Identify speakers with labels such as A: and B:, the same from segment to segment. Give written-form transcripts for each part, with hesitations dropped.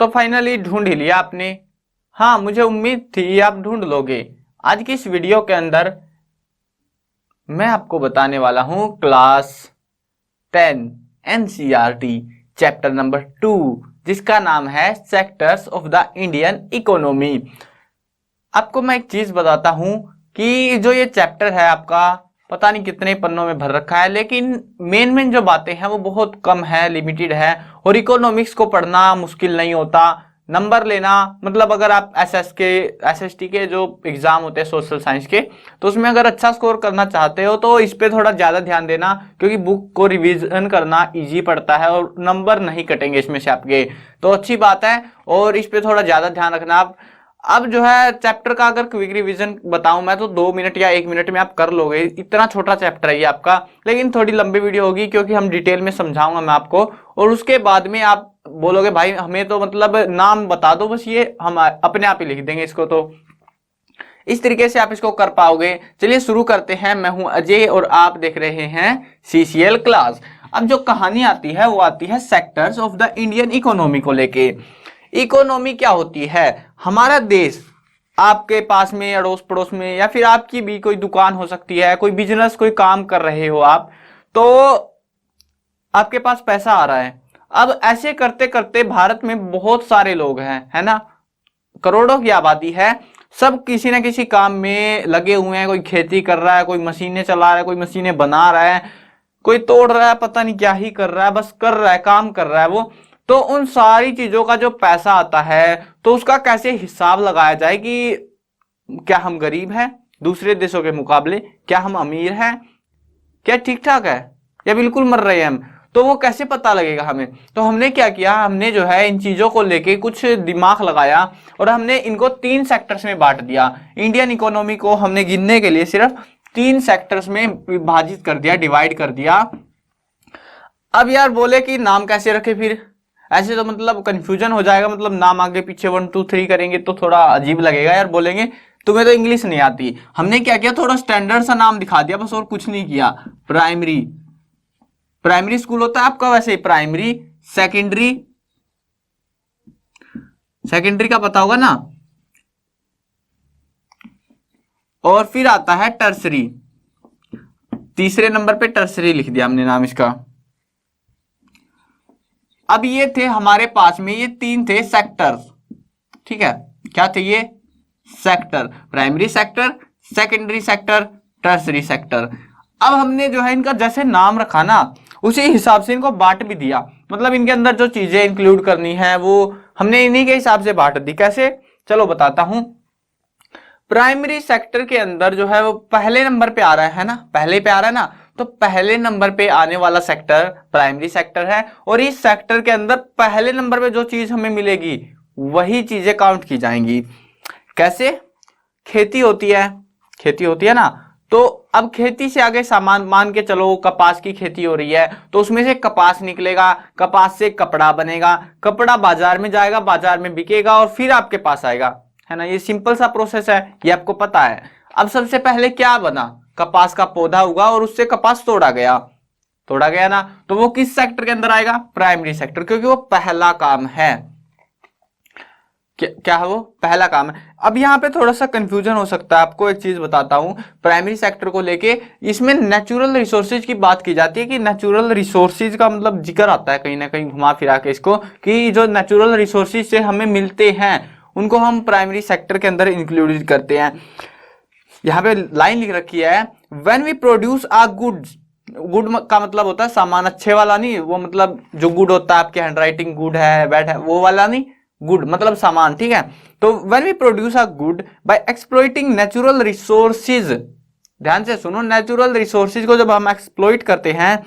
A: तो फाइनली ढूंढ ही लिया आपने। हाँ, मुझे उम्मीद थी आप ढूंढ लोगे। आज की इस वीडियो के अंदर मैं आपको बताने वाला हूं क्लास 10 एनसीईआरटी चैप्टर नंबर 2, जिसका नाम है sectors of the Indian economy. आपको मैं एक चीज बताता हूं कि जो ये चैप्टर है आपका पता नहीं कितने पन्नों में भर रखा है, लेकिन मेन जो बातें हैं वो बहुत कम है, लिमिटेड है। और इकोनॉमिक्स को पढ़ना मुश्किल नहीं होता, नंबर लेना मतलब अगर आप एसएसटी के जो एग्जाम होते हैं सोशल साइंस के, तो उसमें अगर अच्छा स्कोर करना चाहते हो तो इस पे थोड़ा ज्यादा ध्यान देना, क्योंकि बुक को रिवीजन करना इजी पड़ता है और नंबर नहीं कटेंगे इसमें से आपके, तो अच्छी बात है। और इस पे थोड़ा ज्यादा ध्यान रखना आप। अब जो है चैप्टर का अगर क्विक रिवीजन बताऊं मैं तो 2 मिनट या 1 मिनट में आप कर लोगे, इतना छोटा चैप्टर है ये आपका। लेकिन थोड़ी लंबी वीडियो होगी क्योंकि हम डिटेल में समझाऊंगा मैं आपको, और उसके बाद में आप बोलोगे भाई हमें तो मतलब नाम बता दो बस, ये हम अपने आप ही लिख देंगे इसको, तो इस तरीके से आप इसको कर पाओगे। चलिए शुरू करते हैं। मैं हूं अजय और आप देख रहे हैं सीसीएल क्लास। अब जो कहानी आती है वो आती है sectors of the Indian economy को लेके। इकोनॉमी क्या होती है? हमारा देश, आपके पास में अड़ोस पड़ोस में या फिर आपकी भी कोई दुकान हो सकती है, कोई बिजनेस कोई काम कर रहे हो आप, तो आपके पास पैसा आ रहा है। अब ऐसे करते करते भारत में बहुत सारे लोग हैं, है ना, करोड़ों की आबादी है, सब किसी ना किसी काम में लगे हुए हैं। कोई खेती कर रहा है, कोई मशीनें चला रहा है, कोई मशीनें बना रहा है, कोई तोड़ रहा है, पता नहीं क्या ही कर रहा है, बस कर रहा है, काम कर रहा है वो। तो उन सारी चीजों का जो पैसा आता है तो उसका कैसे हिसाब लगाया जाए कि क्या हम गरीब हैं दूसरे देशों के मुकाबले, क्या हम अमीर हैं, क्या ठीक ठाक है, या बिल्कुल मर रहे हैं हम, तो वो कैसे पता लगेगा हमें? तो हमने क्या किया, हमने जो है इन चीजों को लेके कुछ दिमाग लगाया और हमने इनको 3 सेक्टर्स में बांट दिया। इंडियन इकोनॉमी को हमने गिनने के लिए सिर्फ 3 सेक्टर्स में विभाजित कर दिया, डिवाइड कर दिया। अब यार बोले कि नाम कैसे रखे, फिर ऐसे तो मतलब कंफ्यूजन हो जाएगा, मतलब नाम आगे पीछे 1 2 3 करेंगे तो थोड़ा अजीब लगेगा यार, बोलेंगे तुम्हें तो इंग्लिश नहीं आती। हमने क्या किया, थोड़ा स्टैंडर्ड सा नाम दिखा दिया बस, और कुछ नहीं किया। प्राइमरी, प्राइमरी स्कूल होता है आपका वैसे ही, प्राइमरी, सेकेंडरी, सेकेंडरी का पता होगा ना, और फिर आता है टर्सरी। तीसरे नंबर पे टर्सरी लिख दिया हमने नाम इसका। अब ये थे हमारे पास में, ये 3 थे सेक्टर, ठीक है, क्या थे ये? Sector, primary sector, secondary sector, tertiary sector. अब हमने जो है इनका जैसे नाम रखा ना, उसी हिसाब से इनको बांट भी दिया, मतलब इनके अंदर जो चीजें इंक्लूड करनी है वो हमने इन्हीं के हिसाब से बांट दी। कैसे, चलो बताता हूं। प्राइमरी सेक्टर के अंदर जो है वो पहले नंबर पे आ रहा है ना, पहले पे आ रहा है ना, तो पहले नंबर पे आने वाला सेक्टर प्राइमरी सेक्टर है। और इस सेक्टर के अंदर पहले नंबर पे जो चीज हमें मिलेगी वही चीजें काउंट की जाएंगी। कैसे? खेती होती है, खेती होती है ना, तो अब खेती से आगे सामान, मान के चलो कपास की खेती हो रही है, तो उसमें से कपास निकलेगा, कपास से कपड़ा बनेगा, कपड़ा बाजार में जाएगा, बाजार में बिकेगा और फिर आपके पास आएगा, है ना। ये सिंपल सा प्रोसेस है, ये आपको पता है। अब सबसे पहले क्या बना, कपास का पौधा उगा और उससे कपास तोड़ा गया, तोड़ा गया ना, तो वो किस सेक्टर के अंदर आएगा? प्राइमरी सेक्टर, क्योंकि वो पहला काम है। क्या है वो? पहला काम है। अब यहाँ पे थोड़ा सा कंफ्यूजन हो सकता है, आपको एक चीज बताता हूं प्राइमरी सेक्टर को लेके। इसमें नेचुरल रिसोर्सेज की बात की जाती है कि नेचुरल रिसोर्सेज का मतलब जिक्र आता है कहीं ना कहीं घुमा फिरा के इसको, कि जो नेचुरल रिसोर्सेज से हमें मिलते हैं उनको हम प्राइमरी सेक्टर के अंदर इंक्लूड करते हैं। यहाँ पे लाइन लिख रखी है, when we produce a goods, good का मतलब होता है सामान, अच्छे वाला नहीं, वो मतलब जो गुड होता है आपके हैंडराइटिंग गुड है, बैड है, वो वाला नहीं, गुड मतलब सामान, ठीक है। तो when we produce a good by exploiting natural resources, ध्यान से सुनो, नेचुरल रिसोर्सेज को जब हम एक्सप्लॉइट करते हैं,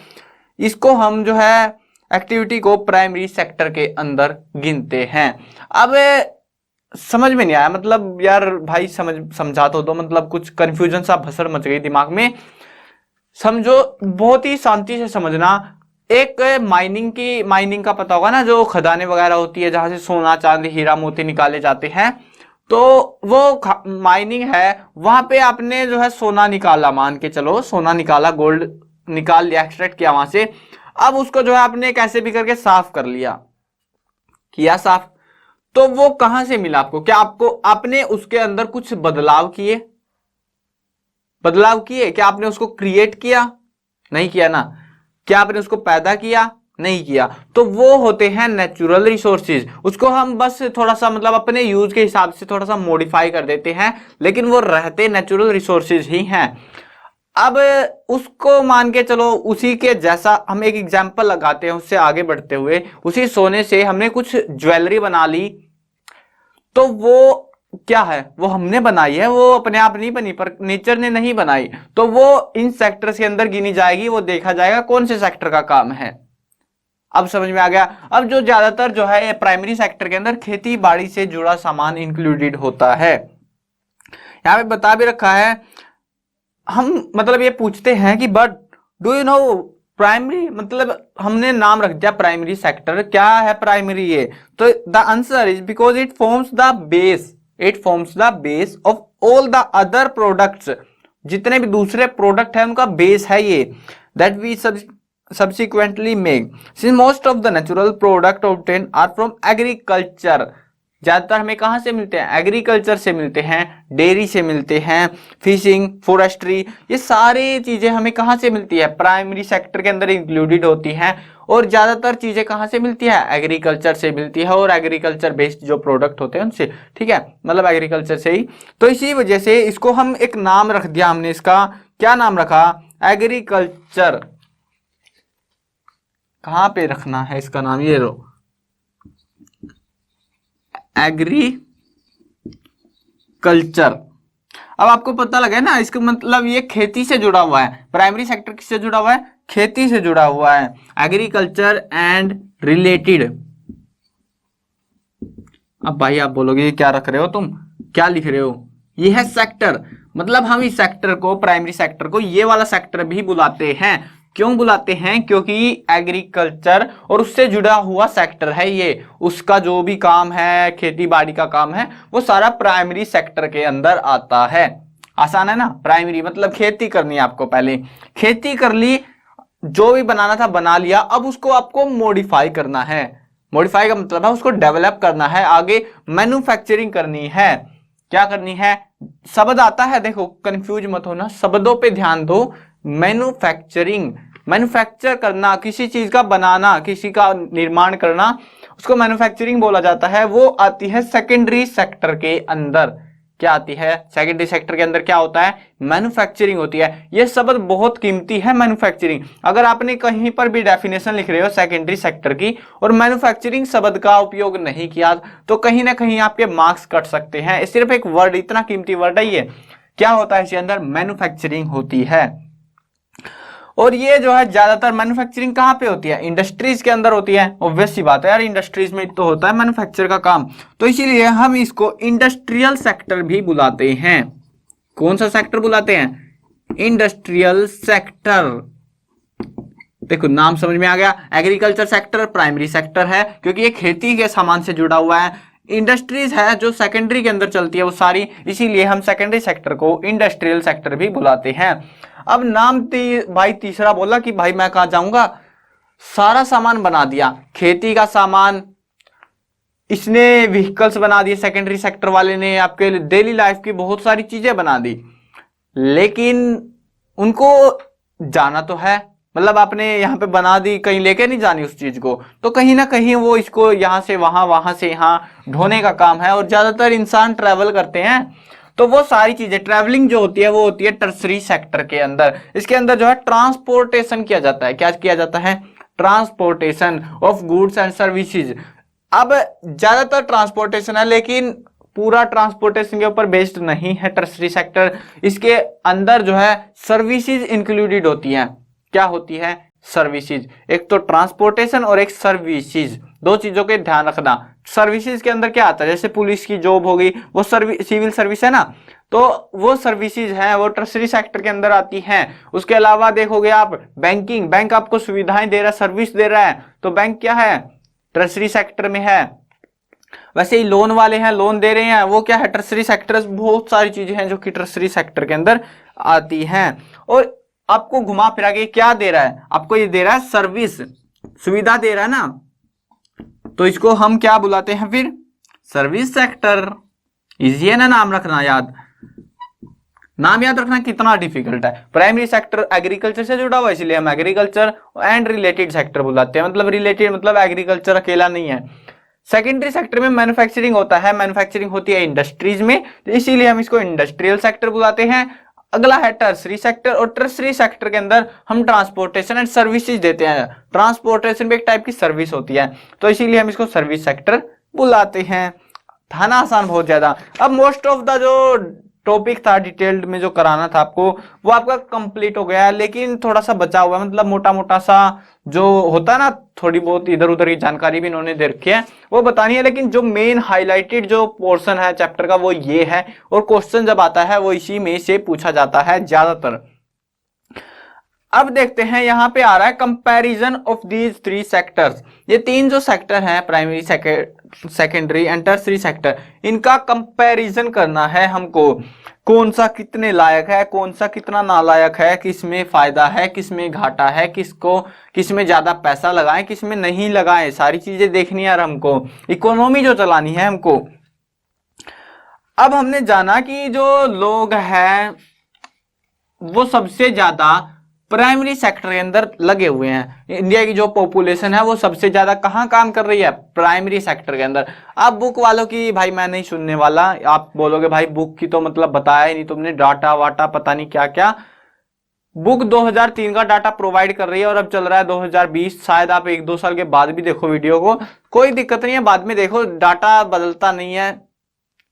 A: इसको हम जो है एक्टिविटी को प्राइमरी सेक्टर के अंदर गिनते हैं। अब समझ में नहीं आया, मतलब यार भाई समझा तो दो, मतलब कुछ कंफ्यूजन सा भसड़ मच गई दिमाग में। समझो, बहुत ही शांति से समझना। एक माइनिंग का पता होगा ना, जो खदानें वगैरह होती है जहां से सोना चांदी हीरा मोती निकाले जाते हैं, तो वो माइनिंग है, वहां पे आपने जो है सोना निकाला, मान के चलो सोना निकाला, गोल्ड निकाल लिया, एक्सट्रैक्ट किया वहां से। अब उसको जो है आपने कैसे भी करके साफ कर लिया, किया साफ, तो वो कहां से मिला आपको? क्या आपने उसके अंदर कुछ बदलाव किए? क्या आपने उसको क्रिएट किया? नहीं किया ना। क्या आपने उसको पैदा किया? नहीं किया। तो वो होते हैं नेचुरल रिसोर्सेज। उसको हम बस थोड़ा सा मतलब अपने यूज के हिसाब से थोड़ा सा मॉडिफाई कर देते हैं, लेकिन वो रहते नेचुरल रिसोर्सेज ही हैं। अब उसको मान के चलो उसी के जैसा हम एक एग्जांपल लगाते हैं उससे आगे बढ़ते हुए। उसी सोने से हमने कुछ ज्वेलरी बना ली, तो वो क्या है? वो हमने बनाई है, वो अपने आप नहीं बनी, पर नेचर ने नहीं बनाई। तो वो इन सेक्टर्स के अंदर गिनी जाएगी, वो देखा जाएगा कौन से सेक्टर का काम है। अब समझ में आ गया। अब जो ज्यादातर जो है प्राइमरी सेक्टर के अंदर खेती बाड़ी से जुड़ा सामान इंक्लूडेड होता है। यहां पे बता भी रखा है, हम मतलब ये पूछते हैं कि but do you know primary, मतलब हमने नाम रख दिया प्राइमरी सेक्टर। क्या है प्राइमरी? ये तो the answer is because it forms the base, of all the other products. जितने भी दूसरे प्रोडक्ट है उनका बेस है ये, that we subsequently make, since most of the natural product obtained are from agriculture। ज्यादातर हमें कहां से मिलते हैं? एग्रीकल्चर से मिलते हैं, डेयरी से मिलते हैं, फिशिंग, फॉरेस्ट्री, ये सारी चीजें हमें कहां से मिलती है? प्राइमरी सेक्टर के अंदर इंक्लूडेड होती हैं। और ज्यादातर चीजें कहां से मिलती है? एग्रीकल्चर से मिलती है, और एग्रीकल्चर बेस्ड जो प्रोडक्ट होते हैं उनसे, ठीक है, मतलब एग्रीकल्चर से ही। तो इसी वजह से इसको हम एक नाम रख दिया हमने। इसका क्या नाम रखा? एग्रीकल्चर। कहां पे रखना है इसका नाम? ये लो, एग्रीकल्चर। अब आपको पता लगा ना, इसका मतलब ये खेती से जुड़ा हुआ है। प्राइमरी सेक्टर किससे जुड़ा हुआ है? खेती से जुड़ा हुआ है। Agriculture and related. अब भाई आप बोलोगे ये क्या रख रहे हो तुम, क्या लिख रहे हो? ये है सेक्टर, मतलब हम इस सेक्टर को, प्राइमरी सेक्टर को, ये वाला सेक्टर भी बुलाते हैं। क्यों बुलाते हैं? क्योंकि एग्रीकल्चर और उससे जुड़ा हुआ सेक्टर है ये। उसका जो भी काम है, खेती बाड़ी का काम है, वो सारा प्राइमरी सेक्टर के अंदर आता है। आसान है ना? प्राइमरी मतलब खेती करनी है आपको, पहले खेती कर ली, जो भी बनाना था बना लिया, अब उसको आपको मॉडिफाई करना है। मॉडिफाई का मतलब है उसको डेवलप करना है, आगे मैन्युफैक्चरिंग करनी है। क्या करनी है? शब्द आता है, देखो कंफ्यूज मत होना, शब्दों पे ध्यान दो। मैन्युफैक्चरिंग, मैन्युफैक्चर करना, किसी चीज का बनाना, किसी का निर्माण करना, उसको मैन्युफैक्चरिंग बोला जाता है। वो आती है सेकेंडरी सेक्टर के अंदर। क्या आती है? सेकेंडरी सेक्टर के अंदर क्या होता है? मैन्युफैक्चरिंग होती है। ये शब्द बहुत कीमती है, मैन्युफैक्चरिंग। अगर आपने कहीं पर भी डेफिनेशन लिख रहे हो सेकेंडरी सेक्टर की और मैन्युफैक्चरिंग शब्द का उपयोग नहीं किया, तो कहीं ना कहीं आपके मार्क्स कट सकते हैं। सिर्फ एक वर्ड, इतना कीमती वर्ड है ये। क्या होता है इसके अंदर? मैन्युफैक्चरिंग होती है। और ये जो है ज्यादातर मैन्युफैक्चरिंग कहाँ पे होती है? इंडस्ट्रीज के अंदर होती है। ऑब्वियस सी बात है यार, इंडस्ट्रीज में तो होता है मैन्युफैक्चर का काम। तो इसीलिए हम इसको इंडस्ट्रियल सेक्टर भी बुलाते हैं। कौन सा सेक्टर बुलाते हैं? Industrial sector. देखो नाम समझ में आ गया। एग्रीकल्चर सेक्टर प्राइमरी सेक्टर है क्योंकि ये खेती के सामान से जुड़ा हुआ है। इंडस्ट्रीज है जो सेकेंडरी के अंदर चलती है वो सारी, इसीलिए हम सेकेंडरी सेक्टर को इंडस्ट्रियल सेक्टर भी बुलाते हैं। अब नाम भाई तीसरा बोला कि भाई मैं कहां जाऊंगा, सारा सामान बना दिया, खेती का सामान, इसने व्हीकल्स बना दिए, सेकेंडरी सेक्टर वाले ने आपके डेली लाइफ की बहुत सारी चीजें बना दी, लेकिन उनको जाना तो है, मतलब आपने यहाँ पे बना दी, कहीं लेके नहीं जानी उस चीज को, तो कहीं ना कहीं वो इसको यहाँ से वहां, वहां से यहाँ ढोने का काम है। और ज्यादातर इंसान ट्रैवल करते हैं, तो वो सारी चीजें ट्रैवलिंग जो होती है वो होती है टर्सरी सेक्टर के अंदर। इसके अंदर जो है ट्रांसपोर्टेशन किया जाता है। क्या किया जाता है? Transportation of goods and services. अब ज्यादातर ट्रांसपोर्टेशन है, लेकिन पूरा ट्रांसपोर्टेशन के ऊपर बेस्ड नहीं है टर्सरी सेक्टर। इसके अंदर जो है सर्विसेज इंक्लूडेड होती हैं। क्या होती है? सर्विसेज। एक तो ट्रांसपोर्टेशन और एक सर्विसेज, दो चीजों के ध्यान रखना। सर्विसेज के अंदर क्या आता है? जैसे पुलिस की जॉब होगी, वो सिविल सर्विस है ना, तो वो सर्विसेज है, वो टर्सरी सेक्टर के अंदर आती हैं। उसके अलावा देखोगे आप बैंकिंग, बैंक आपको सुविधाएं दे रहा है, सर्विस दे रहा है, तो बैंक क्या है? टर्सरी सेक्टर में है। वैसे ही लोन वाले हैं, लोन दे रहे हैं, वो क्या है? Tertiary sector. बहुत सारी चीजें हैं जो कि टर्सरी सेक्टर के अंदर आती हैं। और आपको घुमा फिरा के क्या दे रहा है? आपको ये दे रहा है सर्विस, सुविधा दे रहा है ना, तो इसको हम क्या बुलाते हैं फिर? Service sector. इजी है ना नाम रखना, नाम याद रखना कितना डिफिकल्ट है। प्राइमरी सेक्टर एग्रीकल्चर से जुड़ा हुआ, इसलिए हम एग्रीकल्चर एंड रिलेटेड सेक्टर बुलाते हैं, मतलब रिलेटेड मतलब एग्रीकल्चर अकेला नहीं है। सेकेंडरी सेक्टर में मैन्युफैक्चरिंग होता है, मैन्युफैक्चरिंग होती है इंडस्ट्रीज में, तो इसीलिए हम इसको इंडस्ट्रियल सेक्टर बुलाते हैं। अगला है टर्सरी सेक्टर, और टर्सरी सेक्टर के अंदर हम ट्रांसपोर्टेशन एंड सर्विसेज देते हैं। ट्रांसपोर्टेशन भी एक टाइप की सर्विस होती है, तो इसीलिए हम इसको सर्विस सेक्टर बुलाते हैं। था ना आसान बहुत ज्यादा। अब मोस्ट ऑफ द जो टॉपिक था डिटेल्ड में जो कराना था आपको, वो आपका कंप्लीट हो गया है, लेकिन थोड़ा सा बचा हुआ है, मतलब मोटा मोटा सा जो होता है ना, थोड़ी बहुत इधर उधर की जानकारी भी इन्होंने दे रखी है, वो बतानी है। लेकिन जो मेन हाईलाइटेड जो पोर्शन है चैप्टर का वो ये है, और क्वेश्चन जब आता है वो इसी में से पूछा जाता है ज्यादातर। अब देखते हैं, यहाँ पे आ रहा है comparison of these three sectors. ये तीन जो सेक्टर हैं, primary secondary and tertiary sector, इनका कंपैरिजन करना है हमको। कौन सा कितने लायक है, कौन सा कितना नालायक है, किसमें फायदा है, किसमें घाटा है, किसमें ज्यादा पैसा लगाएं, किसमें नहीं लगाएं, सारी चीजें देखनी है हमको। इकोनॉमी जो चलानी है हमको। अब हमने जाना कि जो लोग हैं वो सबसे ज्यादा प्राइमरी सेक्टर के अंदर लगे हुए हैं। इंडिया की जो पॉपुलेशन है वो सबसे ज्यादा कहाँ काम कर रही है, प्राइमरी सेक्टर के अंदर। आप बुक वालों की भाई मैं नहीं सुनने वाला, आप बोलोगे भाई बुक की तो मतलब बताया ही नहीं तुमने, डाटा वाटा पता नहीं क्या क्या। बुक 2003 का डाटा प्रोवाइड कर रही है, और अब चल रहा है 2020, शायद आप 1-2 साल के बाद भी देखो वीडियो को, कोई दिक्कत नहीं है, बाद में देखो, डाटा बदलता नहीं है,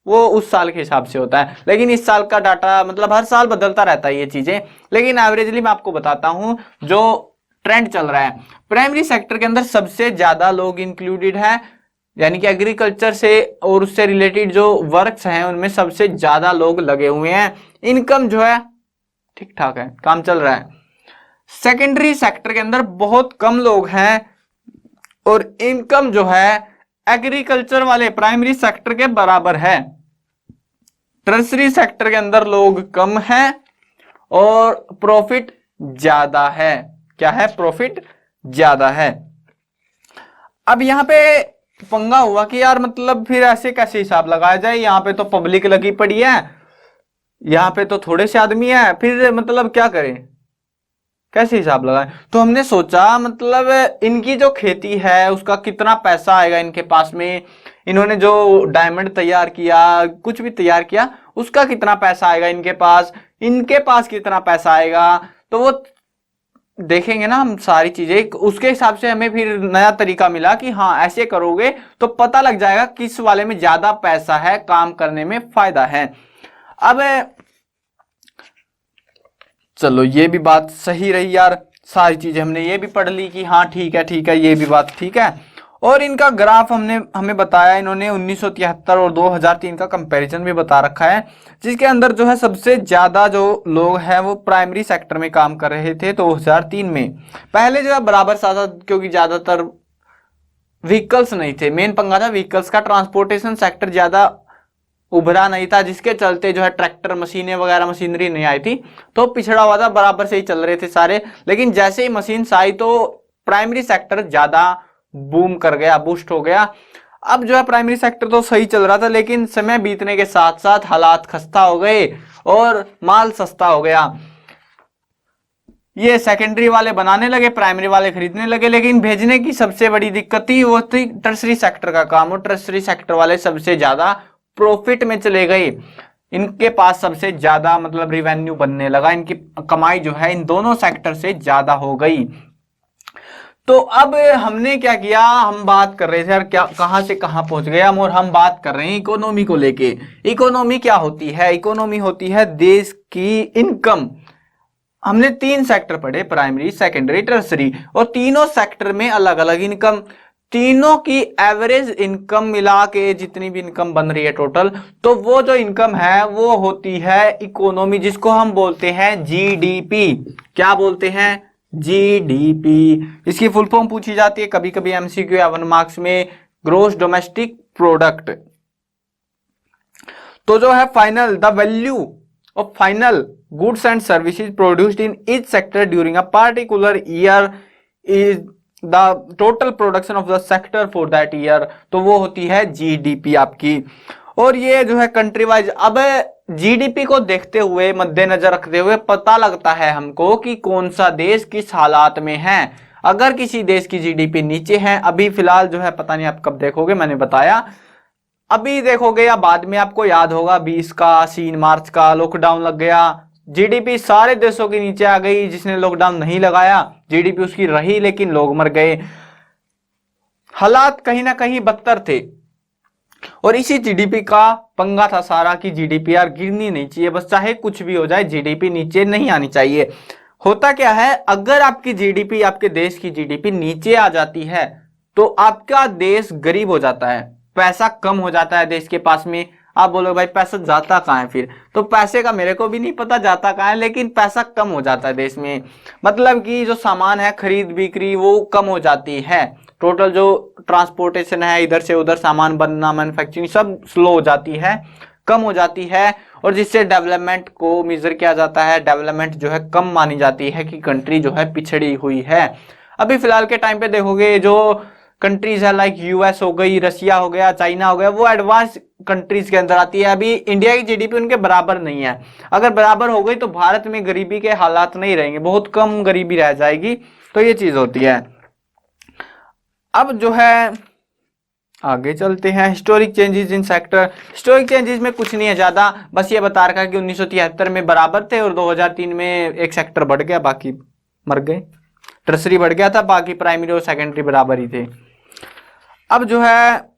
A: वो उस साल के हिसाब से होता है। लेकिन इस साल का डाटा मतलब हर साल बदलता रहता है ये चीजें, लेकिन एवरेजली मैं आपको बताता हूं जो ट्रेंड चल रहा है। प्राइमरी सेक्टर के अंदर सबसे ज्यादा लोग इंक्लूडेड है, यानी कि एग्रीकल्चर से और उससे रिलेटेड जो वर्क्स हैं उनमें सबसे ज्यादा लोग लगे हुए हैं। इनकम जो है ठीक ठाक है, काम चल रहा है। सेकेंडरी सेक्टर के अंदर बहुत कम लोग हैं, और इनकम जो है एग्रीकल्चर वाले प्राइमरी सेक्टर के बराबर है। टर्सरी सेक्टर के अंदर लोग कम हैं और प्रॉफिट ज्यादा है। क्या है, प्रॉफिट ज्यादा है। अब यहां पे पंगा हुआ कि यार मतलब फिर ऐसे कैसे हिसाब लगाया जाए, यहां पे तो पब्लिक लगी पड़ी है, यहां पे तो थोड़े से आदमी है, फिर मतलब क्या करें, कैसे हिसाब लगाएं। तो हमने सोचा मतलब इनकी जो खेती है उसका कितना पैसा आएगा इनके पास में, इन्होंने जो डायमंड तैयार किया, कुछ भी तैयार किया, उसका कितना पैसा आएगा इनके पास कितना पैसा आएगा, तो वो देखेंगे ना हम सारी चीजें। उसके हिसाब से हमें फिर नया तरीका मिला कि हाँ ऐसे करोगे तो पता लग जाएगा किस वाले में ज्यादा पैसा है, काम करने में फायदा है। अब चलो ये भी बात सही रही यार, सारी चीजें हमने ये भी पढ़ ली कि हाँ ठीक है ये भी बात ठीक है। और इनका ग्राफ हमें बताया, इन्होंने 1973 और 2003 का कंपैरिजन भी बता रखा है, जिसके अंदर जो है सबसे ज्यादा जो लोग हैं वो प्राइमरी सेक्टर में काम कर रहे थे 2003 में। पहले जो है बराबर सा था, क्योंकि ज्यादातर व्हीकल्स नहीं थे, मेन पंगा था व्हीकल्स का, ट्रांसपोर्टेशन सेक्टर ज्यादा उभरा नहीं था, जिसके चलते जो है ट्रैक्टर मशीनें वगैरह मशीनरी नहीं आई थी, तो पिछड़ा हुआ था, बराबर से ही चल रहे थे सारे। लेकिन जैसे ही मशीन आई तो प्राइमरी सेक्टर ज्यादा बूम कर गया, बूस्ट हो गया। अब जो है प्राइमरी सेक्टर तो सही चल रहा था, लेकिन समय बीतने के साथ साथ हालात खस्ता हो गए और माल सस्ता हो गया। ये सेकेंडरी वाले बनाने लगे, प्राइमरी वाले खरीदने लगे, लेकिन भेजने की सबसे बड़ी दिक्कत थी वो थी टर्सरी सेक्टर का काम, और टर्सरी सेक्टर वाले सबसे ज्यादा प्रॉफिट में चले गए, इनके पास सबसे ज्यादा मतलब रिवेन्यू बनने लगा, इनकी कमाई जो है इन दोनों सेक्टर से ज्यादा हो गई। तो अब हमने क्या किया, हम बात कर रहे थे यार क्या कहां से कहां पहुंच गए हम, और हम बात कर रहे हैं इकोनॉमी को लेके। इकोनॉमी क्या होती है, इकोनॉमी होती है देश की इनकम। हमने 3 सेक्टर पढ़े, प्राइमरी सेकेंडरी टर्सरी, और तीनों सेक्टर में अलग अलग इनकम, तीनों की एवरेज इनकम मिला के जितनी भी इनकम बन रही है टोटल, तो वो जो इनकम है वो होती है इकोनॉमी, जिसको हम बोलते हैं जीडीपी। क्या बोलते हैं, जीडीपी। इसकी फुल फॉर्म पूछी जाती है कभी कभी एमसीक्यू या 1 मार्क्स में, ग्रोस डोमेस्टिक प्रोडक्ट। तो जो है final, the value of final goods and services produced in each sector during a particular year is the total production of the sector for that year, तो वो होती है GDP आपकी। और ये जो है कंट्री वाइज, अब जीडीपी को देखते हुए, मद्देनजर रखते हुए पता लगता है हमको कि कौन सा देश किस हालात में है। अगर किसी देश की जीडीपी नीचे है, अभी फिलहाल जो है, पता नहीं आप कब देखोगे, मैंने बताया अभी देखोगे या बाद में, आपको याद होगा 20 का सीन मार्च का लॉकडाउन लग गया, जीडीपी सारे देशों के नीचे आ गई। जिसने लॉकडाउन नहीं लगाया जीडीपी उसकी रही, लेकिन लोग मर गए। हालात कहीं ना कहीं बदतर थे, और इसी जीडीपी का पंगा था सारा कि जीडीपी यार गिरनी नहीं चाहिए, बस चाहे कुछ भी हो जाए जीडीपी नीचे नहीं आनी चाहिए। होता क्या है, अगर आपकी जीडीपी, आपके देश की जीडीपी नीचे आ जाती है तो आपका देश गरीब हो जाता है, पैसा कम हो जाता है देश के पास में। आप बोलो भाई पैसा जाता कहाँ है फिर, तो पैसे का मेरे को भी नहीं पता जाता कहाँ है, लेकिन पैसा कम हो जाता है देश में। मतलब कि जो सामान है खरीद बिक्री वो कम हो जाती है, टोटल जो ट्रांसपोर्टेशन है इधर से उधर सामान बनना, मैन्युफैक्चरिंग सब स्लो हो जाती है, कम हो जाती है। और जिससे डेवलपमेंट को मेजर किया जाता है, डेवलपमेंट जो है कम मानी जाती है कि कंट्री जो है पिछड़ी हुई है। अभी फिलहाल के टाइम पे देखोगे जो कंट्रीज है लाइक यूएस हो गई, रशिया हो गया, चाइना हो गया, वो एडवांस कंट्रीज के अंदर आती है। अभी इंडिया की जीडीपी उनके बराबर नहीं है, अगर बराबर हो गई तो भारत में गरीबी के हालात नहीं रहेंगे, बहुत कम गरीबी रह जाएगी। तो ये चीज होती है। अब जो है आगे चलते हैं, historic changes in sector. Historic changes में कुछ नहीं है ज्यादा, बस ये बता रखा है कि 1973 में बराबर थे और 2003 में एक सेक्टर बढ़ गया, बाकी मर गए। टर्सरी बढ़ गया था, बाकी प्राइमरी और सेकेंडरी बराबर ही थे। अब जो है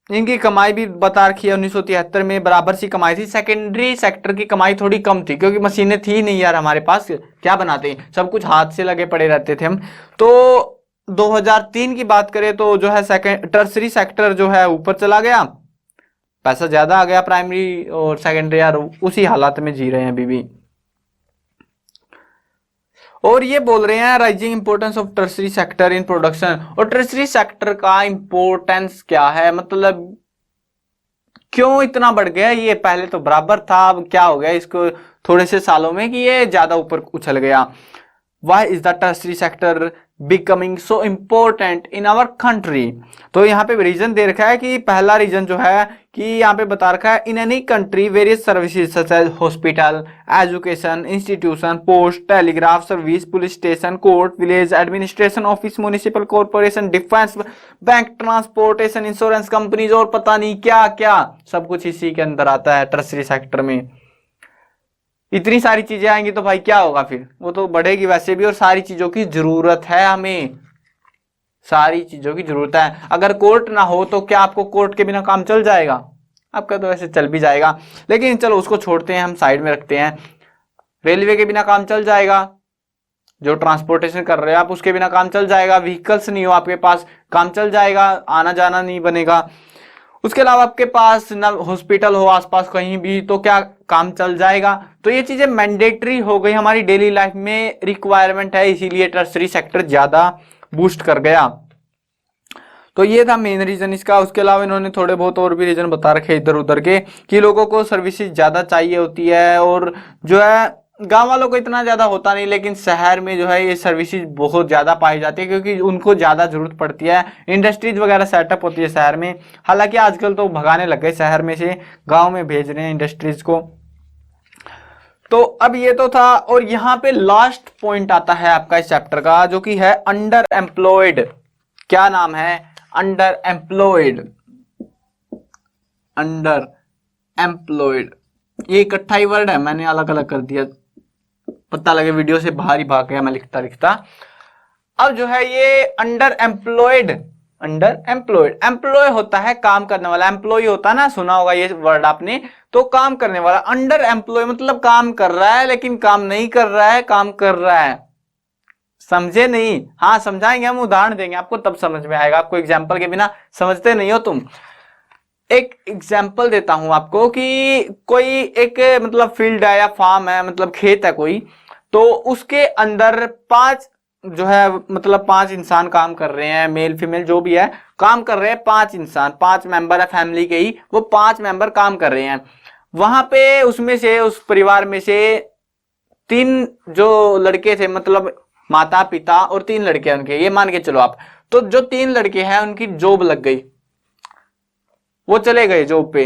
A: इनकी कमाई भी बता रखी है, 1973 में बराबर सी कमाई थी। सेकेंडरी सेक्टर की कमाई थोड़ी कम थी क्योंकि मशीनें थी नहीं यार हमारे पास, क्या बनाते, सब कुछ हाथ से लगे पड़े रहते थे हम। तो 2003 की बात करें तो जो है टर्सरी सेक्टर जो है ऊपर चला गया, पैसा ज्यादा आ गया। प्राइमरी और सेकेंडरी यार उसी हालात में जी रहे हैं अभी भी। और ये बोल रहे हैं rising importance of tertiary sector in production. और टर्सरी सेक्टर का इंपॉर्टेंस क्या है, मतलब क्यों इतना बढ़ गया ये, पहले तो बराबर था, अब क्या हो गया इसको थोड़े से सालों में कि ये ज्यादा ऊपर उछल गया। Why is the tertiary sector becoming so important in our country? तो यहाँ पे रीजन दे रखा है कि पहला रीजन जो है कि यहाँ पे बता रखा है in any country various services such as hospital, education, institution, post, telegraph service, police station, court, village administration office, municipal corporation, defence, bank, transportation, insurance companies और पता नहीं क्या क्या, सब कुछ इसी के अंदर आता है टर्सरी सेक्टर में। इतनी सारी चीजें आएंगी तो भाई क्या होगा फिर, वो तो बढ़ेगी वैसे भी, और सारी चीजों की जरूरत है हमें, सारी चीजों की जरूरत है। अगर कोर्ट ना हो तो क्या आपको कोर्ट के बिना काम चल जाएगा? आपका तो वैसे चल भी जाएगा, लेकिन चलो उसको छोड़ते हैं, हम साइड में रखते हैं। रेलवे के बिना काम चल जाएगा, जो ट्रांसपोर्टेशन कर रहे हो आप उसके बिना काम चल जाएगा। व्हीकल्स नहीं हो आपके पास, काम चल जाएगा, आना जाना नहीं बनेगा। उसके अलावा आपके पास ना हॉस्पिटल हो आसपास कहीं भी तो क्या काम चल जाएगा। तो ये चीजें मैंडेटरी हो गई हमारी डेली लाइफ में, रिक्वायरमेंट है, इसीलिए टर्सरी सेक्टर ज्यादा बूस्ट कर गया। तो ये था मेन रीजन इसका। उसके अलावा इन्होंने थोड़े बहुत और भी रीजन बता रखे इधर उधर के कि लोगों को सर्विसेज ज्यादा चाहिए होती है, और जो है गांव वालों को इतना ज्यादा होता नहीं, लेकिन शहर में जो है ये सर्विसेज बहुत ज्यादा पाई जाती है क्योंकि उनको ज्यादा जरूरत पड़ती है। इंडस्ट्रीज वगैरह सेटअप होती है शहर में, हालांकि आजकल तो भगाने लग गए, शहर में से गांव में भेज रहे हैं इंडस्ट्रीज को। तो अब ये तो था, और यहाँ पे लास्ट पॉइंट आता है आपका इस चैप्टर का, जो कि है अंडर एम्प्लॉयड। क्या नाम है? Under employed. अंडर एम्प्लॉयड ये इकट्ठा ही वर्ड है, मैंने अलग अलग कर दिया, पता लगे वीडियो से बाहर ही भाग गया मैं लिखता लिखता। अब जो है ये underemployed, underemployed, employ होता है काम करने वाला, एम्प्लॉय होता है ना, सुना होगा ये वर्ड आपने, तो काम करने वाला। अंडर एम्प्लॉय मतलब काम कर रहा है लेकिन काम नहीं कर रहा है, काम कर रहा है। समझे नहीं? हाँ समझाएंगे, हम उदाहरण देंगे आपको तब समझ में आएगा, आपको एग्जाम्पल के बिना समझते नहीं हो तुम। एक एग्जाम्पल देता हूं आपको कि कोई एक मतलब फील्ड है या फार्म है, मतलब खेत है कोई, तो उसके अंदर 5 जो है मतलब 5 इंसान काम कर रहे हैं, मेल फीमेल जो भी है काम कर रहे हैं, 5 इंसान, 5 मेंबर है फैमिली के ही, वो 5 मेंबर काम कर रहे हैं वहां पे। उसमें से उस परिवार में से 3 जो लड़के थे, मतलब माता पिता और 3 लड़के हैं उनके, ये मान के चलो आप। तो जो 3 लड़के हैं उनकी जॉब लग गई, वो चले गए जॉब पे।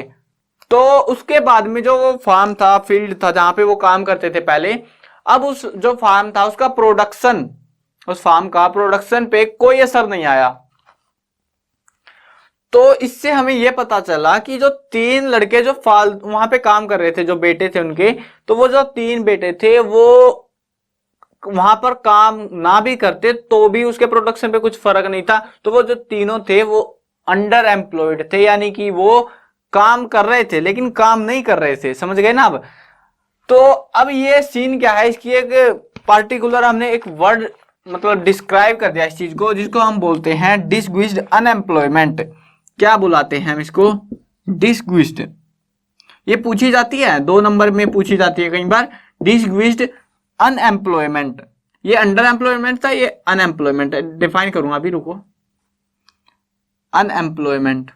A: तो उसके बाद में जो वो फार्म था, फील्ड था जहां पे वो काम करते थे पहले, अब उस जो फार्म था उसका प्रोडक्शन, उस फार्म का प्रोडक्शन पे कोई असर नहीं आया। तो इससे हमें यह पता चला कि जो 3 लड़के जो वहां पे काम कर रहे थे, जो बेटे थे उनके, तो वो जो 3 बेटे थे वो वहां पर काम ना भी करते तो भी उसके प्रोडक्शन पे कुछ फर्क नहीं था। तो वो जो तीनों थे वो अंडर एम्प्लॉयड थे, यानी कि वो काम कर रहे थे लेकिन काम नहीं कर रहे थे। समझ गए ना अब? तो अब ये सीन क्या है, इसकी एक पार्टिकुलर हमने एक वर्ड मतलब डिस्क्राइब कर दिया इस चीज को, जिसको हम बोलते हैं डिसग्विज्ड अनएम्प्लॉयमेंट। क्या बुलाते हैं हम इसको? डिसग्विज्ड। ये पूछी जाती है 2 नंबर में, पूछी जाती है कई बार, डिसग्विज्ड अनएम्प्लॉयमेंट। ये अंडर एम्प्लॉयमेंट था, ये अनएम्प्लॉयमेंट है। डिफाइन करूंगा अभी, रुको। अनएम्प्लॉयमेंट,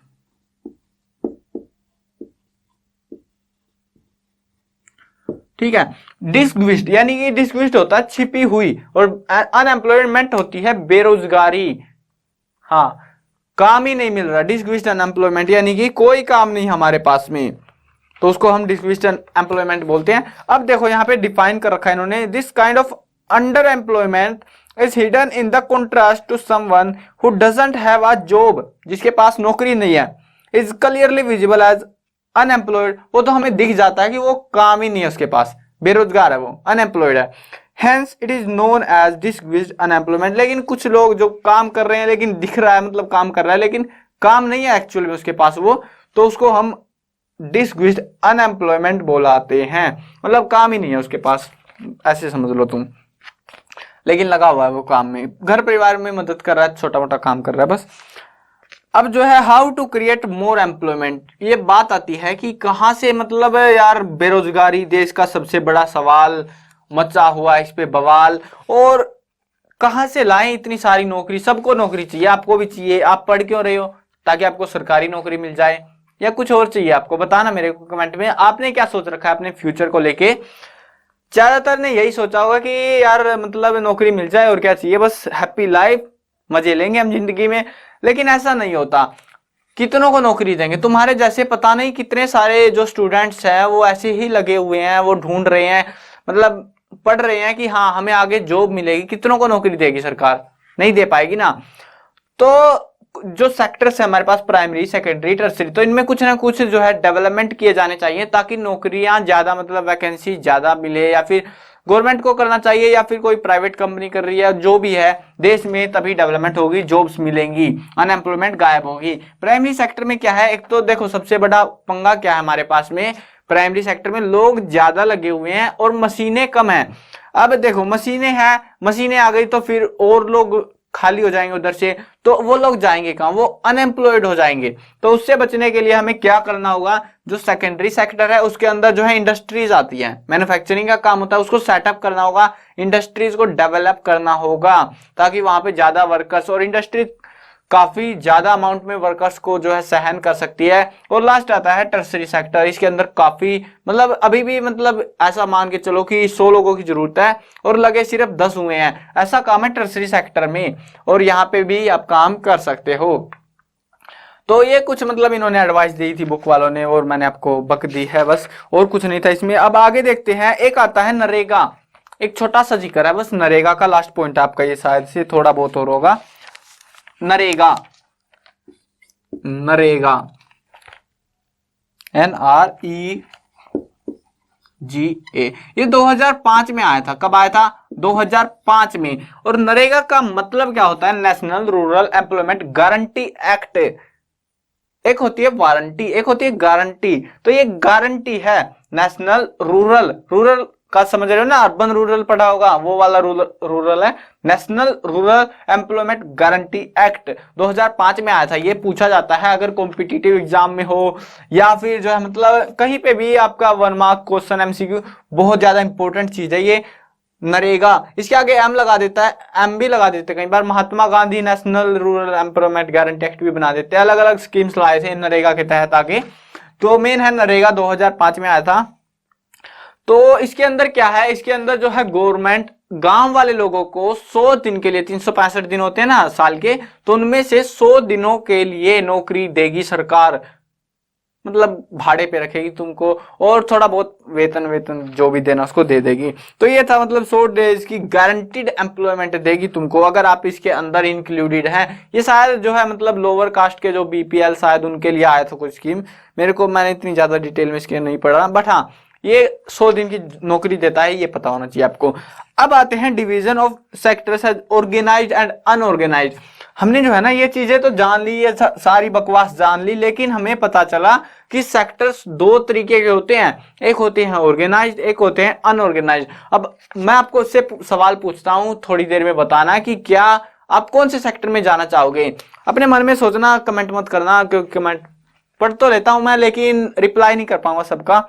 A: ठीक है। डिसग्विज्ड यानी कि डिसग्विज्ड होता है छिपी हुई, और अनएम्प्लॉयमेंट होती है बेरोजगारी। हाँ, काम ही नहीं मिल रहा, डिसग्विज्ड अनएम्प्लॉयमेंट यानी कि कोई काम नहीं हमारे पास में, तो उसको हम डिसग्विज्ड एम्प्लॉयमेंट बोलते हैं। अब देखो यहाँ पे डिफाइन कर रखा है इन्होंने, this kind of underemployment is hidden in the contrast to someone who doesn't have a job, जिसके पास नौकरी नहीं है, is clearly visible as unemployed. वो तो हमें दिख जाता है कि वो काम ही नहीं है उसके पास, बेरोजगार है, वो अनएम्प्लॉयड है। Hence it is known as disguised unemployment. लेकिन कुछ लोग जो काम कर रहे हैं लेकिन दिख रहा है, मतलब काम कर रहा है लेकिन काम नहीं है एक्चुअल में उसके पास वो, तो उसको हम डिसग्विज्ड अनएम्प्लॉयमेंट बोलाते हैं। मतलब काम ही नहीं है उसके पास, ऐसे समझ लो तुम, लेकिन लगा हुआ है वो काम में, घर परिवार में मदद कर रहा है, छोटा मोटा काम कर रहा है बस। अब जो है how to create more employment, ये बात आती है कि कहां से, मतलब यार बेरोजगारी देश का सबसे बड़ा सवाल मचा हुआ है, इस पे बवाल, और कहां से लाएं इतनी सारी नौकरी? सबको नौकरी चाहिए, आपको भी चाहिए। आप पढ़ क्यों रहे हो? ताकि आपको सरकारी नौकरी मिल जाए, या कुछ और चाहिए आपको? बताना मेरे को कमेंट में, आपने क्या सोच रखा है अपने फ्यूचर को लेके। ज्यादातर ने यही सोचा होगा कि यार मतलब नौकरी मिल जाए और क्या चाहिए, बस हैप्पी लाइफ, मजे लेंगे हम जिंदगी में। लेकिन ऐसा नहीं होता। कितनों को नौकरी देंगे? तुम्हारे जैसे पता नहीं कितने सारे जो स्टूडेंट्स हैं वो ऐसे ही लगे हुए हैं, वो ढूंढ रहे हैं, मतलब पढ़ रहे हैं कि हाँ हमें आगे जॉब मिलेगी। कितनों को नौकरी देगी सरकार? नहीं दे पाएगी ना। तो जो सेक्टर्स है हमारे पास, प्राइमरी, सेकेंडरी, टर्सरी, तो इनमें कुछ ना कुछ जो है डेवलपमेंट किए जाने चाहिए, ताकि नौकरियां ज्यादा, मतलब वैकेंसी ज्यादा मिले, या फिर गवर्नमेंट को करना चाहिए, या फिर कोई प्राइवेट कंपनी कर रही है, जो भी है देश में, तभी डेवलपमेंट होगी, जॉब्स मिलेंगी, अनएम्प्लॉयमेंट गायब होगी। प्राइमरी सेक्टर में क्या है, एक तो देखो सबसे बड़ा पंगा क्या है हमारे पास में, प्राइमरी सेक्टर में लोग ज्यादा लगे हुए हैं और मशीनें कम है। अब देखो मशीनें हैं, मशीनें आ गई तो फिर और लोग खाली हो जाएंगे उधर से, तो वो लोग जाएंगे कहां? वो अनएम्प्लॉयड हो जाएंगे। तो उससे बचने के लिए हमें क्या करना होगा, जो सेकेंडरी सेक्टर है उसके अंदर जो है इंडस्ट्रीज आती है, मैन्युफैक्चरिंग का काम होता है, उसको सेटअप करना होगा, इंडस्ट्रीज को डेवलप करना होगा, ताकि वहां पे ज्यादा वर्कर्स, और इंडस्ट्री काफी ज्यादा अमाउंट में वर्कर्स को जो है सहन कर सकती है। और लास्ट आता है टर्सरी सेक्टर, इसके अंदर काफी, मतलब अभी भी, मतलब ऐसा मान के चलो कि 100 लोगों की जरूरत है और लगे सिर्फ 10 हुए हैं, ऐसा काम है टर्सरी सेक्टर में, और यहाँ पे भी आप काम कर सकते हो। तो ये कुछ मतलब इन्होंने एडवाइस दी थी बुक वालों ने, और मैंने आपको बक दी है बस, और कुछ नहीं था इसमें। अब आगे देखते हैं, एक आता है नरेगा, एक छोटा सा जिक्र है बस नरेगा का, लास्ट पॉइंट है आपका ये, शायद से थोड़ा बहुत और होगा। नरेगा, नरेगा, NREGA, ये 2005 में आया था। कब आया था? 2005 में। और नरेगा का मतलब क्या होता है? National rural employment guarantee act. एक होती है वारंटी, एक होती है गारंटी। तो ये गारंटी है, नेशनल रूरल, रूरल का समझ रहे हो ना, अर्बन रूरल पढ़ा होगा, वो वाला रूरल है, national rural employment guarantee act 2005 में आया था। ये पूछा जाता है अगर कॉम्पिटिटिव एग्जाम में हो, या फिर जो है मतलब कहीं पे भी आपका 1 मार्क क्वेश्चन MCQ, बहुत ज्यादा इंपॉर्टेंट चीज है ये नरेगा। इसके आगे एम लगा देता है, एम भी लगा देते हैं कई बार। Mahatma Gandhi national rural employment guarantee act भी बना देते हैं, अलग अलग स्कीम्स लाए थे नरेगा के तहत आगे। तो मेन है नरेगा, 2005 में आया था। तो इसके अंदर क्या है, इसके अंदर जो है गवर्नमेंट गांव वाले लोगों को 100 दिन के लिए, 365 दिन होते हैं ना साल के, तो उनमें से 100 दिनों के लिए नौकरी देगी सरकार, मतलब भाड़े पे रखेगी तुमको, और थोड़ा बहुत वेतन वेतन जो भी देना उसको दे देगी। तो ये था मतलब 100 डेज की गारंटीड एम्प्लॉयमेंट देगी तुमको, अगर आप इसके अंदर इंक्लूडेड हैं। ये शायद जो है मतलब लोअर कास्ट के जो बीपीएल शायद उनके लिए आया था कुछ स्कीम, मैंने इतनी ज्यादा डिटेल में इसके नहीं पढ़ा, बट हाँ ये 100 दिन की नौकरी देता है, ये पता होना चाहिए आपको। अब आते हैं division of sectors as organised and unorganised. हमने जो है ना ये चीजें तो जान ली, ये सारी बकवास जान ली, लेकिन हमें पता चला कि सेक्टर्स दो तरीके के होते हैं, एक होते हैं ऑर्गेनाइज्ड, एक होते हैं अनऑर्गेनाइज्ड। अब मैं आपको इससे सवाल पूछता हूं, थोड़ी देर में बताना कि क्या आप कौन से सेक्टर में जाना चाहोगे। अपने मन में सोचना, कमेंट मत करना, क्योंकि कमेंट पढ़ तो लेता हूं मैं लेकिन रिप्लाई नहीं कर पाऊंगा सबका।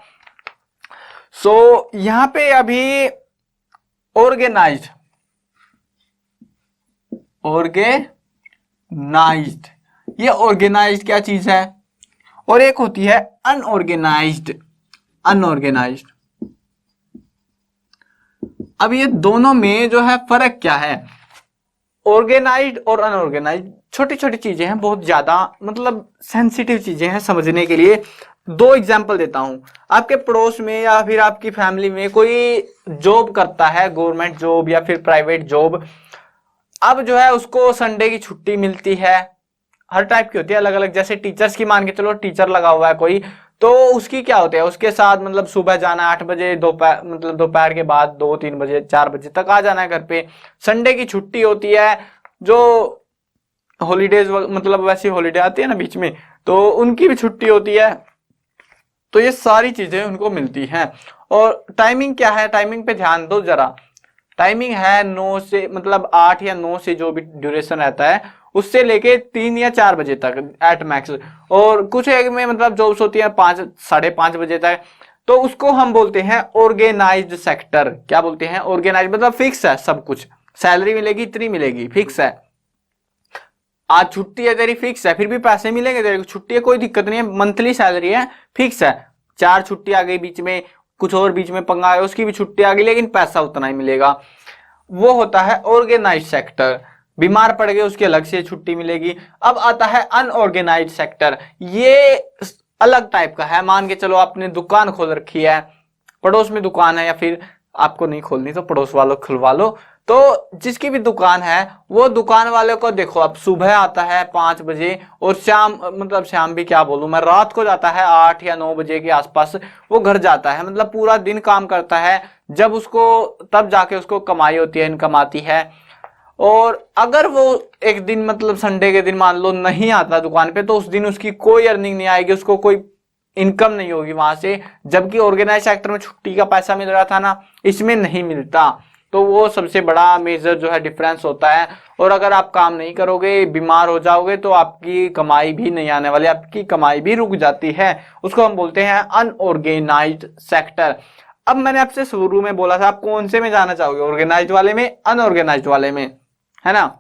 A: सो यहां पे अभी ऑर्गेनाइज्ड ये ऑर्गेनाइज्ड क्या चीज है, और एक होती है अनऑर्गेनाइज्ड। अब ये दोनों में जो है फर्क क्या है, ऑर्गेनाइज्ड और अनऑर्गेनाइज्ड छोटी छोटी चीजें हैं, बहुत ज्यादा मतलब सेंसिटिव चीजें हैं समझने के लिए। दो एग्जांपल देता हूं। आपके पड़ोस में या फिर आपकी फैमिली में कोई जॉब करता है, गवर्नमेंट जॉब या फिर प्राइवेट जॉब। अब जो है उसको संडे की छुट्टी मिलती है, हर टाइप की होती है अलग अलग, जैसे टीचर्स की मान के चलो, टीचर लगा हुआ है कोई, तो उसकी क्या होती है, उसके साथ मतलब सुबह जाना 8 बजे, दोपहर मतलब दोपहर के बाद 2-3 बजे 4 बजे तक आ जाना है घर पे। संडे की छुट्टी होती है, जो हॉलीडेज मतलब वैसी हॉलीडे आती है ना बीच में, तो उनकी भी छुट्टी होती है। तो ये सारी चीजें उनको मिलती हैं। और टाइमिंग क्या है, टाइमिंग पे ध्यान दो जरा। टाइमिंग है 9 से मतलब 8 या 9 से जो भी ड्यूरेशन रहता है, उससे लेके 3 या 4 बजे तक एट मैक्स। और कुछ एक में मतलब जॉब्स होती है 5 साढ़े 5 बजे तक, तो उसको हम बोलते हैं ऑर्गेनाइज्ड सेक्टर। क्या बोलते हैं, ऑर्गेनाइज्ड, मतलब फिक्स है सब कुछ, सैलरी मिलेगी इतनी मिलेगी, फिक्स है। आज छुट्टी है तेरी, फिक्स है, फिर भी पैसे मिलेंगे तेरे को, छुट्टी है कोई दिक्कत नहीं है, मंथली सैलरी है, फिक्स है। 4 छुट्टी आ गई बीच में, कुछ और बीच में पंगा है, उसकी भी छुट्टी आ गई, लेकिन पैसा उतना ही मिलेगा। वो होता है ऑर्गेनाइज्ड सेक्टर। बीमार पड़ गए उसकी अलग से छुट्टी मिलेगी। अब आता है अनऑर्गेनाइज्ड सेक्टर, ये अलग टाइप का है। मान के चलो आपने दुकान खोल रखी है, पड़ोस में दुकान है, या फिर आपको नहीं खोलनी तो पड़ोस वालों खुलवा लो, तो जिसकी भी दुकान है वो दुकान वाले को देखो, अब सुबह आता है 5 बजे और शाम मतलब शाम भी क्या बोलूं मैं, रात को जाता है 8 या 9 बजे के आसपास वो घर जाता है, मतलब पूरा दिन काम करता है, जब उसको तब जाके उसको कमाई होती है, इनकम आती है। और अगर वो एक दिन मतलब संडे के दिन मान लो नहीं आता दुकान पे, तो उस दिन उसकी कोई अर्निंग नहीं आएगी, उसको कोई इनकम नहीं होगी वहां से। जबकि ऑर्गेनाइज सेक्टर में छुट्टी का पैसा मिल रहा था ना, इसमें नहीं मिलता। तो वो सबसे बड़ा मेजर जो है डिफरेंस होता है। और अगर आप काम नहीं करोगे, बीमार हो जाओगे, तो आपकी कमाई भी नहीं आने वाली, आपकी कमाई भी रुक जाती है। उसको हम बोलते हैं अनऑर्गेनाइज्ड सेक्टर। अब मैंने आपसे शुरू में बोला था आप कौन से में जाना चाहोगे, ऑर्गेनाइज्ड वाले में, अनऑर्गेनाइज्ड वाले में, है ना।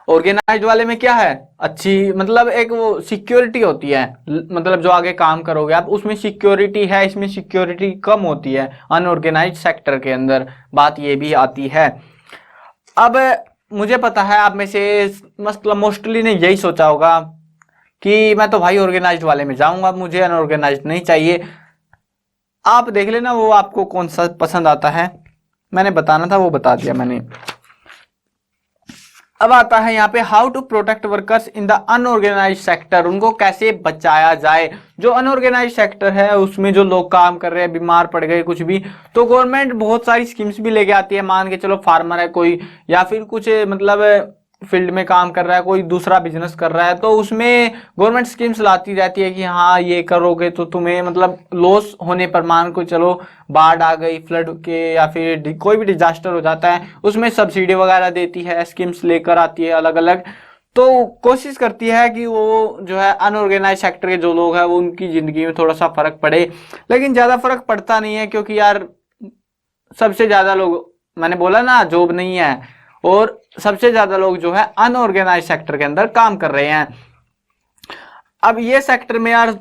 A: ऑर्गेनाइज्ड वाले में क्या है, अच्छी मतलब एक वो सिक्योरिटी होती है, मतलब जो आगे काम करोगे आप उसमें सिक्योरिटी है, इसमें सिक्योरिटी कम होती है अनऑर्गेनाइज्ड सेक्टर के अंदर, बात ये भी आती है। अब मुझे पता है आप में से मतलब मोस्टली ने यही सोचा होगा कि मैं तो भाई ऑर्गेनाइज्ड वाले में जाऊंगा, मुझे अनऑर्गेनाइज्ड नहीं चाहिए। आप देख लेना वो आपको कौन सा पसंद आता है, मैंने बताना था वो बता दिया मैंने। अब आता है यहाँ पे how to protect workers in the unorganise sector, उनको कैसे बचाया जाए। जो अनऑर्गेनाइज सेक्टर है उसमें जो लोग काम कर रहे हैं, बीमार पड़ गए कुछ भी, तो गवर्नमेंट बहुत सारी स्कीम्स भी लेके आती है। मान के चलो फार्मर है कोई, या फिर कुछ मतलब फील्ड में काम कर रहा है, कोई दूसरा बिजनेस कर रहा है, तो उसमें गवर्नमेंट स्कीम्स लाती रहती है कि हाँ ये करोगे तो तुम्हें मतलब लॉस होने पर, मान को चलो बाढ़ आ गई, फ्लड के या फिर कोई भी डिजास्टर हो जाता है, उसमें सब्सिडी वगैरह देती है, स्कीम्स लेकर आती है अलग अलग। तो कोशिश करती है कि वो जो है अनऑर्गेनाइज सेक्टर के जो लोग हैं वो उनकी जिंदगी में थोड़ा सा फर्क पड़े, लेकिन ज्यादा फर्क पड़ता नहीं है, क्योंकि यार सबसे ज्यादा लोग, मैंने बोला ना जॉब नहीं है, और सबसे ज्यादा लोग जो है अनऑर्गेनाइज सेक्टर के अंदर काम कर रहे हैं। अब ये सेक्टर में यार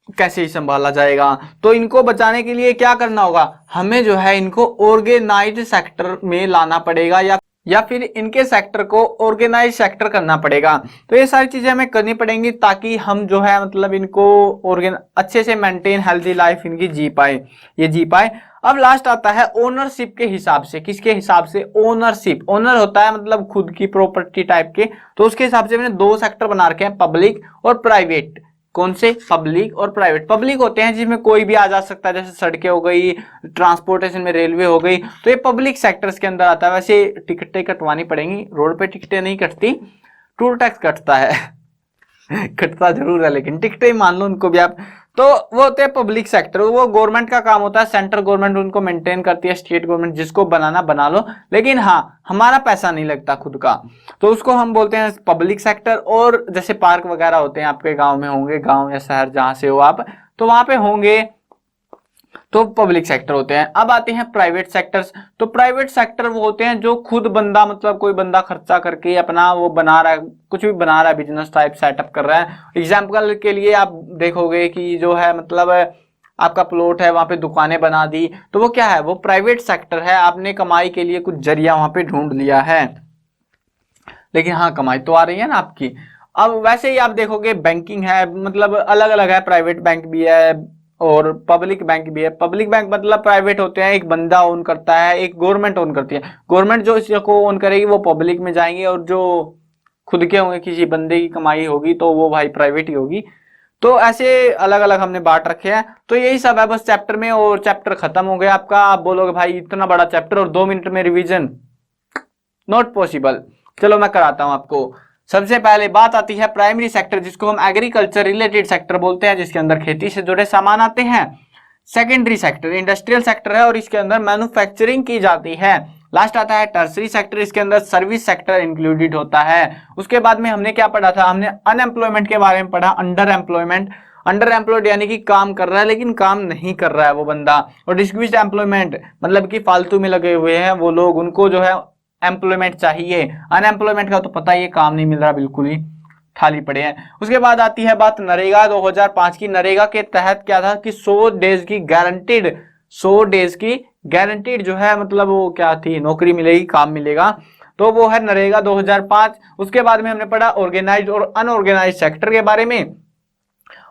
A: कैसे ही संभाला जाएगा। तो इनको बचाने के लिए क्या करना होगा, हमें जो है इनको ऑर्गेनाइज्ड सेक्टर में लाना पड़ेगा या फिर इनके सेक्टर को ऑर्गेनाइज सेक्टर करना पड़ेगा। तो ये सारी चीजें हमें करनी पड़ेंगी ताकि हम जो है मतलब इनको अच्छे से मेंटेन हेल्दी लाइफ इनकी जी पाए। अब लास्ट आता है ओनरशिप के हिसाब से। किसके हिसाब से, ओनरशिप। ओनर होता है मतलब खुद की प्रॉपर्टी टाइप के, तो उसके हिसाब से मैंने दो सेक्टर बना रखे हैं, पब्लिक और प्राइवेट। कौन से, पब्लिक और प्राइवेट। पब्लिक होते हैं जिसमें कोई भी आ जा सकता है, जैसे सड़कें हो गई, ट्रांसपोर्टेशन में रेलवे हो गई, तो ये पब्लिक सेक्टर्स के अंदर आता है। वैसे टिकटें कटवानी पड़ेंगी, रोड पे टिकटें नहीं कटती, टूल टैक्स कटता है कटता जरूर है लेकिन टिकटें मान लो उनको भी आप। तो वो होते हैं पब्लिक सेक्टर, वो गवर्नमेंट का काम होता है, सेंट्रल गवर्नमेंट उनको मेंटेन करती है, स्टेट गवर्नमेंट जिसको बनाना बना लो, लेकिन हाँ हमारा पैसा नहीं लगता खुद का, तो उसको हम बोलते हैं पब्लिक सेक्टर। और जैसे पार्क वगैरह होते हैं आपके गांव में होंगे, गांव या शहर जहां से हो आप, तो वहां पे होंगे, तो पब्लिक सेक्टर होते हैं। अब आते हैं प्राइवेट सेक्टर्स। तो प्राइवेट सेक्टर वो होते हैं जो खुद बंदा मतलब कोई बंदा खर्चा करके अपना वो बना रहा है, कुछ भी बना रहा है, बिजनेस टाइप सेटअप कर रहा है। एग्जाम्पल के लिए आप देखोगे कि जो है मतलब आपका प्लॉट है, वहां पे दुकानें बना दी, तो वो क्या है, वो प्राइवेट सेक्टर है। आपने कमाई के लिए कुछ जरिया वहां पे ढूंढ लिया है, लेकिन हाँ कमाई तो आ रही है ना आपकी। अब वैसे ही आप देखोगे बैंकिंग है, मतलब अलग अलग है, प्राइवेट बैंक भी है और पब्लिक बैंक भी है। पब्लिक बैंक मतलब प्राइवेट होते हैं, एक बंदा ओन करता है, एक गवर्नमेंट ओन करती है। गवर्नमेंट जो इसको ओन करेगी वो पब्लिक में जाएंगे, और जो खुद के होंगे किसी बंदे की कमाई होगी तो वो भाई प्राइवेट ही होगी। तो ऐसे अलग अलग हमने बांट रखे हैं। तो यही सब है बस चैप्टर में, और चैप्टर खत्म हो गया आपका। आप बोलोगे भाई इतना बड़ा चैप्टर और 2 मिनट में रिवीजन, नॉट पॉसिबल। चलो मैं कराता हूं आपको। सबसे पहले बात आती है प्राइमरी सेक्टर, जिसको हम एग्रीकल्चर रिलेटेड सेक्टर बोलते हैं, जिसके अंदर खेती से जुड़े सामान आते हैं। सेकेंडरी सेक्टर इंडस्ट्रियल सेक्टर है और इसके अंदर मैन्युफैक्चरिंग की जाती है। लास्ट आता है टर्सरी सेक्टर, इसके अंदर सर्विस सेक्टर इंक्लूडेड होता है। उसके बाद में हमने क्या पढ़ा था, हमने अनएम्प्लॉयमेंट के बारे में पढ़ा, अंडर एम्प्लॉयमेंट। अंडर एम्प्लॉयड यानी कि काम कर रहा है लेकिन काम नहीं कर रहा है वो बंदा। और डिस्क्रीज्ड एम्प्लॉयमेंट मतलब कि फालतू में लगे हुए हैं वो लोग, उनको जो है एम्प्लॉयमेंट चाहिए। अनएम्प्लॉयमेंट का तो पता ही है, काम नहीं मिल रहा, बिल्कुल ही खाली पड़े हैं। उसके बाद आती है बात नरेगा 2005 की। नरेगा के तहत क्या था कि 100 डेज की गारंटीड जो है मतलब वो क्या थी, नौकरी मिलेगी, काम मिलेगा, तो वो है नरेगा 2005। उसके बाद में हमने पढ़ा ऑर्गेनाइज्ड और अनऑर्गेनाइज्ड सेक्टर के बारे में।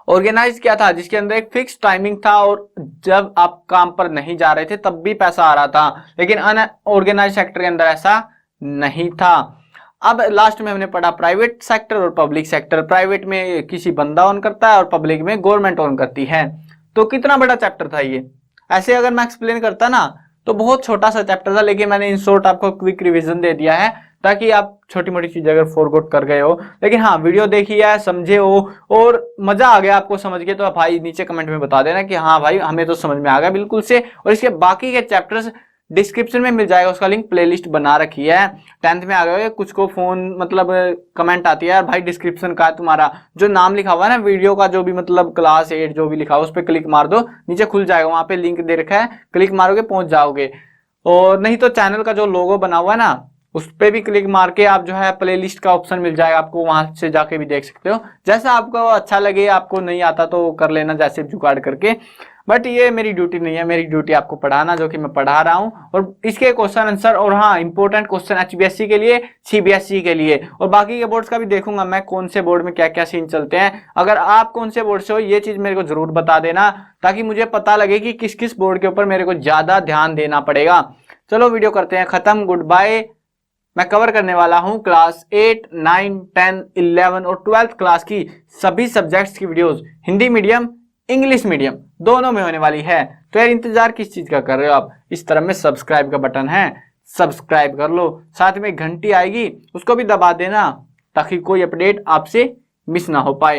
A: ऑर्गेनाइज क्या था, जिसके अंदर एक फिक्स टाइमिंग था और जब आप काम पर नहीं जा रहे थे तब भी पैसा आ रहा था, लेकिन अनऑर्गेनाइज सेक्टर के अंदर ऐसा नहीं था। अब लास्ट में हमने पढ़ा प्राइवेट सेक्टर और पब्लिक सेक्टर। प्राइवेट में किसी बंदा ऑन करता है और पब्लिक में गवर्नमेंट ऑन करती है। तो कितना बड़ा चैप्टर था ये, ऐसे अगर मैं एक्सप्लेन करता ना तो बहुत छोटा सा चैप्टर था, लेकिन मैंने इन शॉर्ट आपको क्विक रिवीजन दे दिया है ताकि आप छोटी मोटी चीज अगर फॉरगॉट कर गए हो, लेकिन हाँ वीडियो देखी है, समझे हो और मजा आ गया आपको समझ के, तो भाई नीचे कमेंट में बता देना कि हाँ भाई हमें तो समझ में आ गया बिल्कुल से। और इसके बाकी के चैप्टर्स डिस्क्रिप्शन में मिल जाएगा, उसका लिंक, प्लेलिस्ट बना रखी है। 10th में आ गए, कुछ को फोन मतलब कमेंट आती है यार भाई डिस्क्रिप्शन का है तुम्हारा, जो नाम लिखा हुआ है ना वीडियो का, जो भी मतलब क्लास 8 जो भी लिखा हुआ उस पर क्लिक मार दो, नीचे खुल जाएगा, वहां पे लिंक दे रखा है, क्लिक मारोगे पहुंच जाओगे। और नहीं तो चैनल का जो लोगो बना हुआ है ना उस पर भी क्लिक मार के आप जो है प्लेलिस्ट का ऑप्शन मिल जाएगा आपको, वहां से जाके भी देख सकते हो, जैसा आपको अच्छा लगे। आपको नहीं आता तो कर लेना जैसे जुगाड़ करके, बट ये मेरी ड्यूटी नहीं है, मेरी ड्यूटी आपको पढ़ाना, जो कि मैं पढ़ा रहा हूँ। और इसके क्वेश्चन आंसर और हाँ इंपॉर्टेंट क्वेश्चन HBSC के लिए, CBSE के लिए और बाकी के बोर्ड्स का भी देखूंगा मैं, कौन से बोर्ड में क्या क्या सीन चलते हैं। अगर आप कौन से बोर्ड से हो ये चीज मेरे को जरूर बता देना, ताकि मुझे पता लगे कि किस किस बोर्ड के ऊपर मेरे को ज्यादा ध्यान देना पड़ेगा। चलो वीडियो करते हैं खत्म, गुड बाय। मैं कवर करने वाला हूं क्लास 8, 9, 10, 11 और 12th क्लास की सभी सब्जेक्ट्स की videos, Hindi medium English medium दोनों में होने वाली है। तो यार इंतजार किस चीज का कर रहे हो आप, इस तरह में सब्सक्राइब का बटन है, सब्सक्राइब कर लो, साथ में घंटी आएगी उसको भी दबा देना ताकि कोई अपडेट आपसे मिस ना हो पाए।